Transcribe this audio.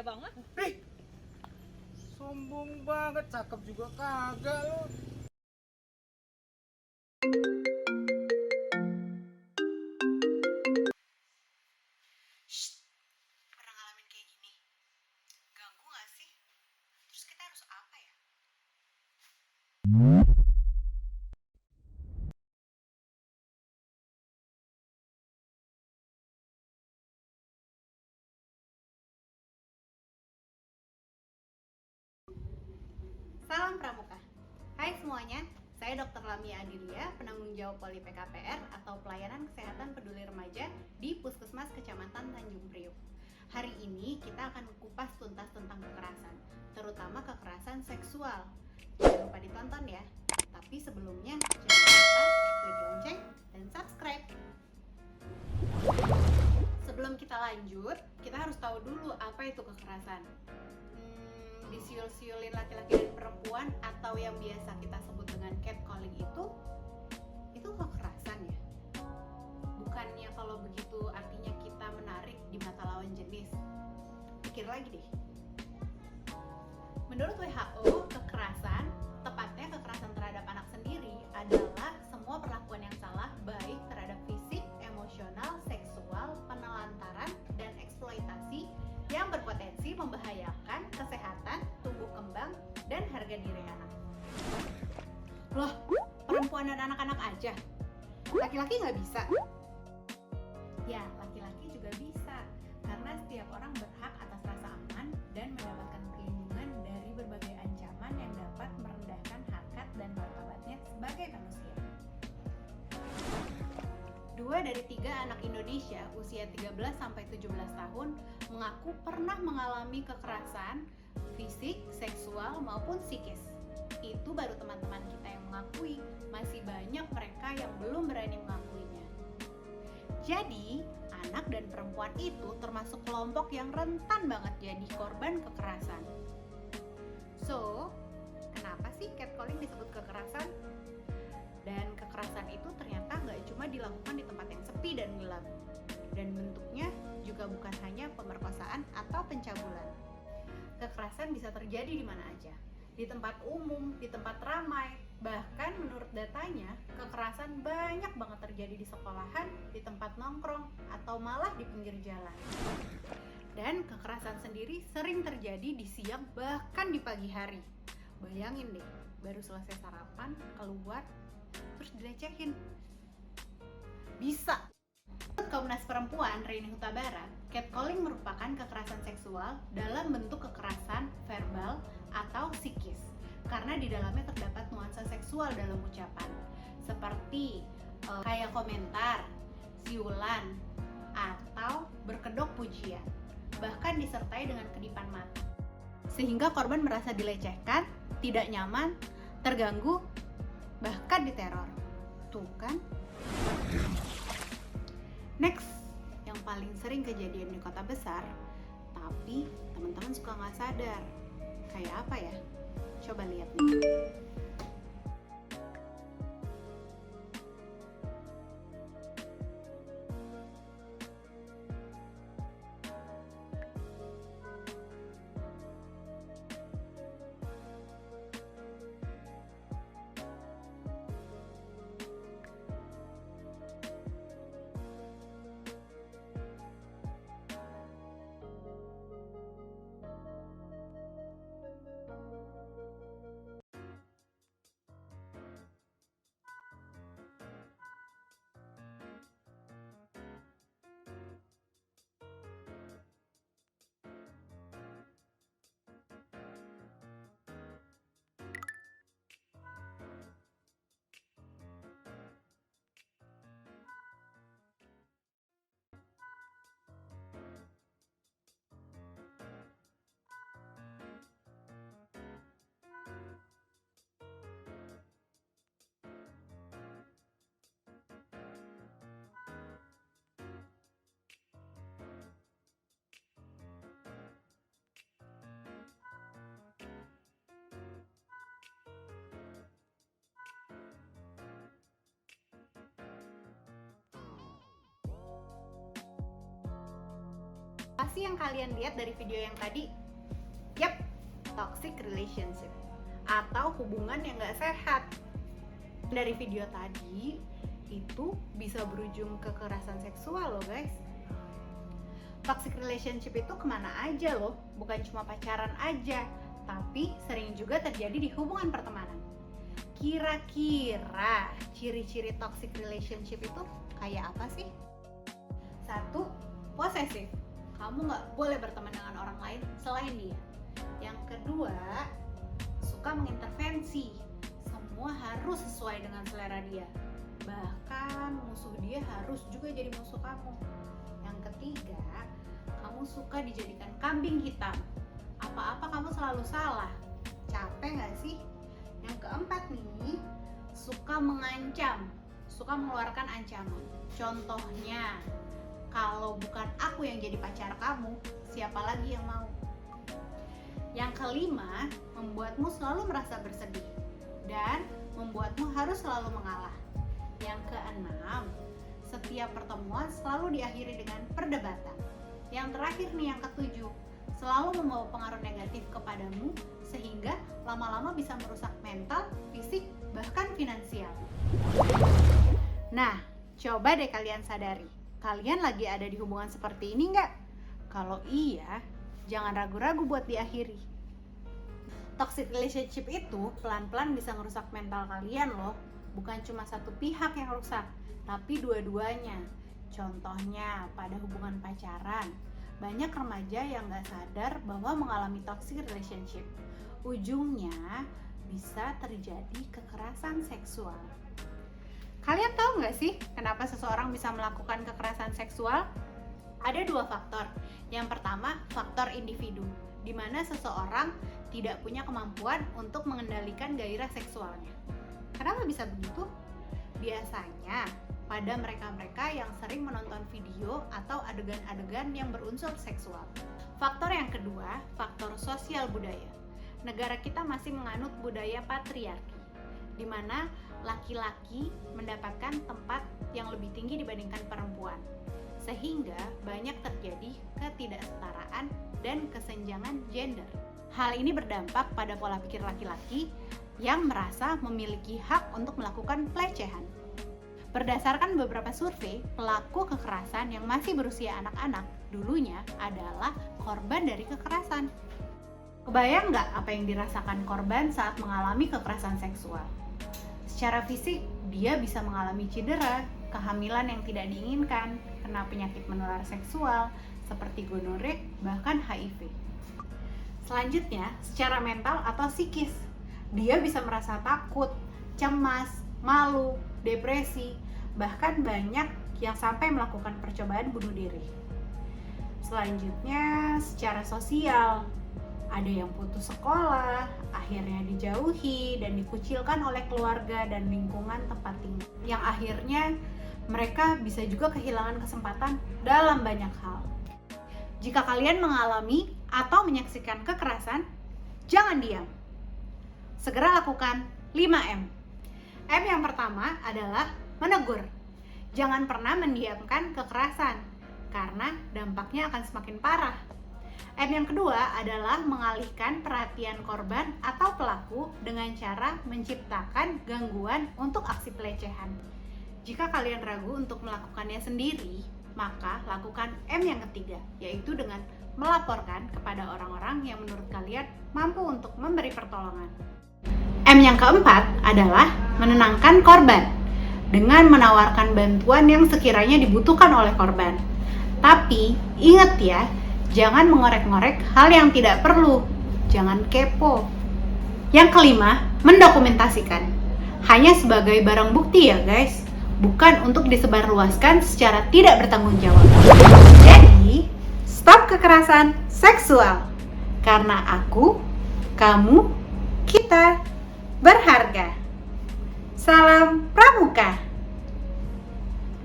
banget. Ih, sombong banget, cakep juga kagak lo. Shh, pernah ngalamin kayak gini? Ganggu gak sih? Terus kita harus apa ya? Salam Pramuka. Hai semuanya, saya Dr. Lamia Adilia, penanggung jawab Poli PKPR atau Pelayanan Kesehatan Peduli Remaja di Puskesmas Kecamatan Tanjung Priuk. Hari ini kita akan kupas tuntas tentang kekerasan, terutama kekerasan seksual. Jangan lupa ditonton ya. Tapi sebelumnya, jangan lupa klik lonceng dan subscribe. Sebelum kita lanjut, kita harus tahu dulu apa itu kekerasan. Disiul-siulin laki-laki dan perempuan atau yang biasa kita sebut dengan catcalling itu kekerasan ya? Bukannya kalau begitu artinya kita menarik di mata lawan jenis? Pikir lagi deh. Menurut WHO, kekerasan, tepatnya kekerasan terhadap anak sendiri, adalah semua perlakuan yang salah baik terhadap fisik, emosional, seksual, penelantaran, dan eksploitasi yang berpotensi membahayakan kesehatan, tumbuh kembang, dan harga diri anak. Loh, perempuan dan anak-anak aja? Laki-laki nggak bisa? Ya, laki-laki juga bisa, karena setiap orang berhak atas rasa aman dan mendapatkan perlindungan dari berbagai ancaman yang dapat merendahkan harkat dan martabatnya sebagai manusia. 2 dari 3 anak Indonesia usia 13-17 tahun mengaku pernah mengalami kekerasan fisik, seksual, maupun psikis. Itu baru teman-teman kita yang mengakui, masih banyak mereka yang belum berani mengakuinya. Jadi, anak dan perempuan itu termasuk kelompok yang rentan banget jadi korban kekerasan. So, kenapa sih catcalling disebut kekerasan? Dan kekerasan itu ternyata nggak cuma dilakukan di tempat yang sepi dan gelap. Dan bentuknya juga bukan hanya pemerkosaan atau pencabulan. Kekerasan bisa terjadi di mana aja. Di tempat umum, di tempat ramai. Bahkan menurut datanya, kekerasan banyak banget terjadi di sekolahan, di tempat nongkrong, atau malah di pinggir jalan. Dan kekerasan sendiri sering terjadi di siang bahkan di pagi hari. Bayangin deh, baru selesai sarapan, keluar, terus dilecehin. Bisa. Menurut Komnas Perempuan Rini Huta Barat, catcalling merupakan kekerasan seksual dalam bentuk kekerasan verbal atau psikis, karena di dalamnya terdapat nuansa seksual dalam ucapan, seperti kayak komentar, siulan, atau berkedok pujian, bahkan disertai dengan kedipan mata, sehingga korban merasa dilecehkan, tidak nyaman, terganggu, bahkan diteror. Tuh kan? Next, yang paling sering kejadian di kota besar, tapi teman-teman suka nggak sadar. Kayak apa ya? Coba lihat nih. sih yang kalian lihat dari video yang tadi? Yap, toxic relationship atau hubungan yang gak sehat. Dari video tadi itu bisa berujung kekerasan seksual loh guys. Toxic relationship itu kemana aja loh, bukan cuma pacaran aja, tapi sering juga terjadi di hubungan pertemanan. Kira-kira ciri-ciri toxic relationship itu kayak apa sih? 1. Posesif. Kamu gak boleh berteman dengan orang lain selain dia. Yang kedua, suka mengintervensi. Semua harus sesuai dengan selera dia. Bahkan musuh dia harus juga jadi musuh kamu. Yang ketiga, kamu suka dijadikan kambing hitam. Apa-apa kamu selalu salah. Capek gak sih? Yang keempat nih, suka mengancam, suka mengeluarkan ancaman. Contohnya, kalau bukan aku yang jadi pacar kamu, siapa lagi yang mau? Yang kelima, membuatmu selalu merasa bersedih dan membuatmu harus selalu mengalah. Yang keenam, setiap pertemuan selalu diakhiri dengan perdebatan. Yang terakhir nih, yang ketujuh, selalu membawa pengaruh negatif kepadamu sehingga lama-lama bisa merusak mental, fisik, bahkan finansial. Nah, coba deh kalian sadari, kalian lagi ada di hubungan seperti ini nggak? Kalau iya, jangan ragu-ragu buat diakhiri. Toxic relationship itu pelan-pelan bisa ngerusak mental kalian loh. Bukan cuma satu pihak yang rusak, tapi dua-duanya. Contohnya pada hubungan pacaran, banyak remaja yang gak sadar bahwa mengalami toxic relationship. Ujungnya bisa terjadi kekerasan seksual. Kalian tahu gak sih kenapa seseorang bisa melakukan kekerasan seksual? Ada 2 faktor. Yang pertama, faktor individu, di mana seseorang tidak punya kemampuan untuk mengendalikan gairah seksualnya. Kenapa bisa begitu? Biasanya pada mereka-mereka yang sering menonton video atau adegan-adegan yang berunsur seksual. Faktor yang kedua, faktor sosial budaya. Negara kita masih menganut budaya patriarki, di mana laki-laki mendapatkan tempat yang lebih tinggi dibandingkan perempuan, sehingga banyak terjadi ketidaksetaraan dan kesenjangan gender. Hal ini berdampak pada pola pikir laki-laki yang merasa memiliki hak untuk melakukan pelecehan. Berdasarkan beberapa survei, pelaku kekerasan yang masih berusia anak-anak dulunya adalah korban dari kekerasan. Kebayang nggak apa yang dirasakan korban saat mengalami kekerasan seksual? Secara fisik, dia bisa mengalami cedera, kehamilan yang tidak diinginkan, kena penyakit menular seksual seperti gonore, bahkan HIV. Selanjutnya, secara mental atau psikis, dia bisa merasa takut, cemas, malu, depresi, bahkan banyak yang sampai melakukan percobaan bunuh diri. Selanjutnya, secara sosial, ada yang putus sekolah, akhirnya dijauhi dan dikucilkan oleh keluarga dan lingkungan tempat tinggal. Yang akhirnya mereka bisa juga kehilangan kesempatan dalam banyak hal. Jika kalian mengalami atau menyaksikan kekerasan, jangan diam. Segera lakukan 5M. M yang pertama adalah menegur. Jangan pernah mendiamkan kekerasan, karena dampaknya akan semakin parah. M yang kedua adalah mengalihkan perhatian korban atau pelaku dengan cara menciptakan gangguan untuk aksi pelecehan. Jika kalian ragu untuk melakukannya sendiri, maka lakukan M yang ketiga, yaitu dengan melaporkan kepada orang-orang yang menurut kalian mampu untuk memberi pertolongan. M yang keempat adalah menenangkan korban dengan menawarkan bantuan yang sekiranya dibutuhkan oleh korban. Tapi ingat ya, jangan mengorek-ngorek hal yang tidak perlu. Jangan kepo. Yang kelima, mendokumentasikan. Hanya sebagai barang bukti ya guys, bukan untuk disebarluaskan secara tidak bertanggung jawab. Jadi, stop kekerasan seksual. Karena aku, kamu, kita berharga. Salam Pramuka.